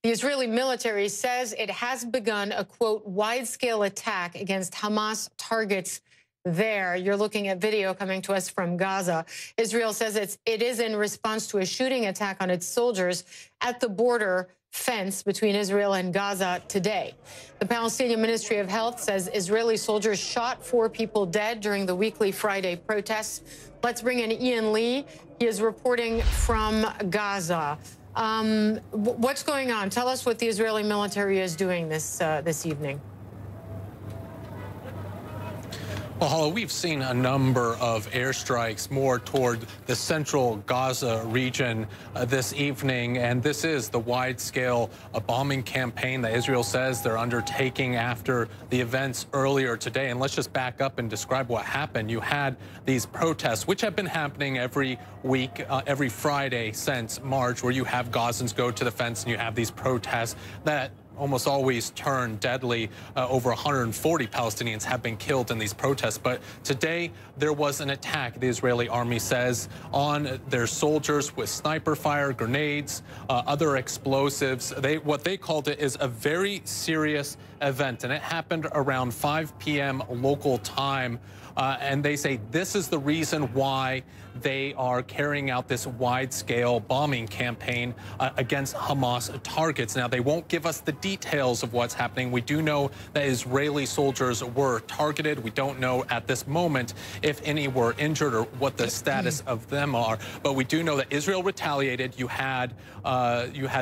The Israeli military says it has begun a, quote, wide-scale attack against Hamas targets there. You're looking at video coming to us from Gaza. Israel says it is in response to a shooting attack on its soldiers at the border fence between Israel and Gaza today. The Palestinian Ministry of Health says Israeli soldiers shot 4 people dead during the weekly Friday protests. Let's bring in Ian Lee. He is reporting from Gaza. What's going on? Tell us what the Israeli military is doing this evening. Well, Hala, we've seen a number of airstrikes more toward the central Gaza region this evening, and this is the wide-scale bombing campaign that Israel says they're undertaking after the events earlier today. And let's just back up and describe what happened. You had these protests, which have been happening every week, every Friday since March, where you have Gazans go to the fence and you have these protests that almost always turn deadly. Over 140 Palestinians have been killed in these protests. But today there was an attack, the Israeli army says, on their soldiers with sniper fire, grenades, other explosives. What they called it is a very serious event, and it happened around 5 p.m. local time. And they say this is the reason why they are carrying out this wide-scale bombing campaign against Hamas targets. Now, they won't give us the details of what's happening. We do know that Israeli soldiers were targeted. We don't know at this moment if any were injured or what the status of them are. But we do know that Israel retaliated. You had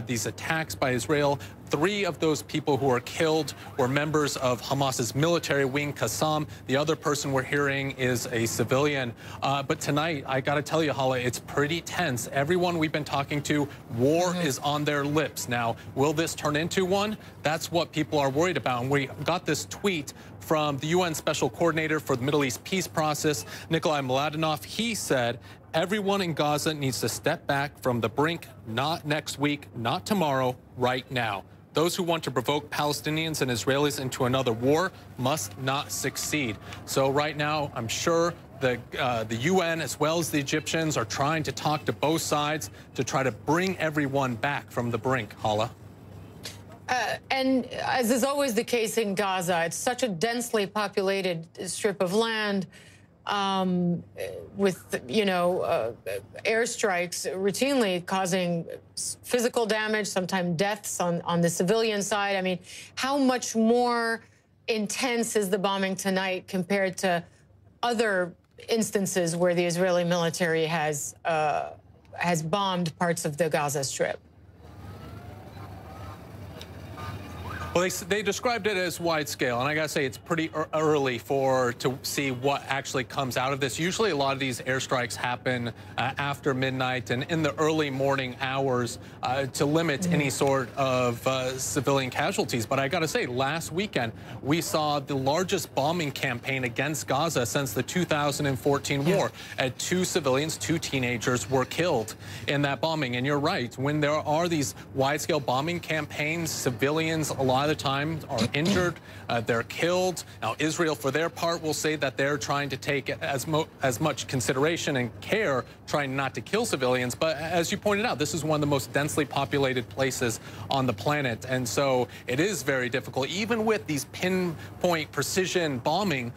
these attacks by Israel. 3 of those people who were killed were members of Hamas's military wing, Qassam. The other person we're hearing is a civilian. But tonight, I got to tell you, Hala, it's pretty tense. Everyone we've been talking to, war is on their lips. Now, will this turn into one? That's what people are worried about. And we got this tweet from the UN Special Coordinator for the Middle East Peace Process, Nikolai Mladenov. He said, everyone in Gaza needs to step back from the brink, not next week, not tomorrow, right now. Those who want to provoke Palestinians and Israelis into another war must not succeed. So right now, I'm sure the UN as well as the Egyptians are trying to talk to both sides to try to bring everyone back from the brink, Hala. And as is always the case in Gaza, it's such a densely populated strip of land with, airstrikes routinely causing physical damage, sometimes deaths on the civilian side. I mean, how much more intense is the bombing tonight compared to other instances where the Israeli military has bombed parts of the Gaza Strip? Well, they described it as wide scale, and I gotta say it's pretty early to see what actually comes out of this. Usually a lot of these airstrikes happen after midnight and in the early morning hours to limit any sort of civilian casualties. But I gotta say, last weekend we saw the largest bombing campaign against Gaza since the 2014 war. 2 civilians, 2 teenagers were killed in that bombing. And you're right, when there are these wide-scale bombing campaigns, civilians a lot of the time are injured, they're killed. Now, Israel, for their part, will say that they're trying to take as much consideration and care, trying not to kill civilians. But as you pointed out, this is one of the most densely populated places on the planet. And so it is very difficult. Even with these pinpoint precision bombing,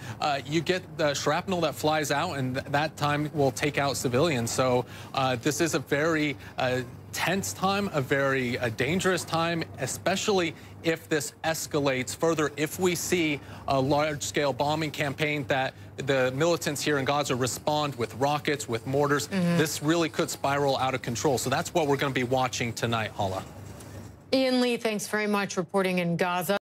you get the shrapnel that flies out, and that time will take out civilians. So this is a very tense time, a very dangerous time, especially if this escalates further. If we see a large-scale bombing campaign that the militants here in Gaza respond with rockets, with mortars, this really could spiral out of control. So that's what we're going to be watching tonight, Hala. Ian Lee, thanks very much, reporting in Gaza.